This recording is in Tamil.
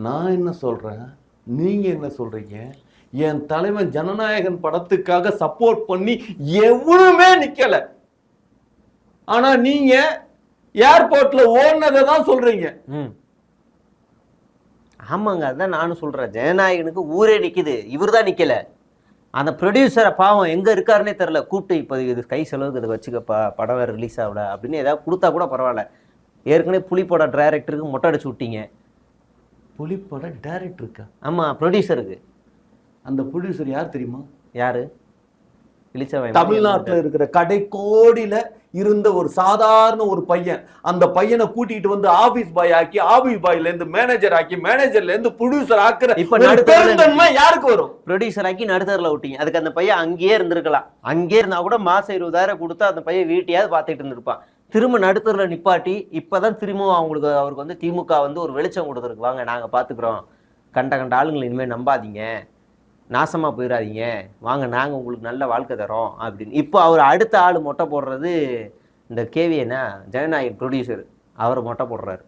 நான் என்ன சொல்றேன், நீங்க என்ன சொல்றீங்க? என் தலைவன் ஜனநாயகன் படத்துக்காக சப்போர்ட் பண்ணி எவனுமே நிக்கல. ஆனா நீங்க ஏர்போர்ட்ல ஓடுனதை தான் சொல்றீங்க. ஆமாங்க, அதான் நானும் சொல்றேன். ஜனநாயகனுக்கு ஊரே நிக்குது, இவர் தான் நிக்கல. அந்த ப்ரொடியூசரை பாவம் எங்க இருக்காருன்னே தெரியல. கூப்பிட்டு இப்போ இது கை செலவுக்கு இதை வச்சுக்கப்பா, படம் வேறு ரிலீஸ் ஆகல அப்படின்னு ஏதாவது கொடுத்தா கூட பரவாயில்ல. ஏற்கனவே புலிப்பட டைரக்டருக்கு மொட்டை அடிச்சு விட்டீங்க. புலிப்பட டைரக்டருக்கா? ஆமா, ப்ரொடியூசருக்கு. அந்த ப்ரொடியூசர் யார் தெரியுமா? யாரு? தமிழ்நாட்டில் இருக்கிற கடைக்கோடியில இருந்த ஒரு சாதாரண ஒரு பையன். அந்த பையனை கூட்டிட்டு வந்து ஆபீஸ் பாய் ஆக்கி, ஆபீஸ் பாய்ல இருந்து மேனேஜர் ஆக்கி, மேனேஜர்ல இருந்து ப்ரொடியூசர் ஆக்குற இப்ப நடுத்தரமா யாருக்கு வரும்? ப்ரொடியூசர் ஆக்கி நடுத்தரில் விட்டீங்க. அதுக்கு அந்த பையன் அங்கேயே இருந்திருக்கலாம். அங்கேயே இருந்தா கூட மாசம் 20,000 கொடுத்தா அந்த பையன் வீட்டையாவது பார்த்துட்டு இருந்திருப்பான். திரும்ப நடுத்தரில் நிப்பாட்டி இப்பதான் திரும்பவும் அவருக்கு வந்து திமுக வந்து ஒரு வெளிச்சம் கொடுத்துருக்கு. வாங்க நாங்க பாத்துக்கிறோம், கண்ட ஆளுங்களை இனிமேல் நம்பாதீங்க, நாசமா போயிடாதீங்க, வாங்க நாங்க உங்களுக்கு நல்ல வாழ்க்கை தரோம் அப்படின்னு. இப்போ அவர் அடுத்த ஆள் மொட்டை போடுறது இந்த கேவியனா ஜனநாயகன் ப்ரொடியூசர், அவர் மொட்டை போடுறாரு.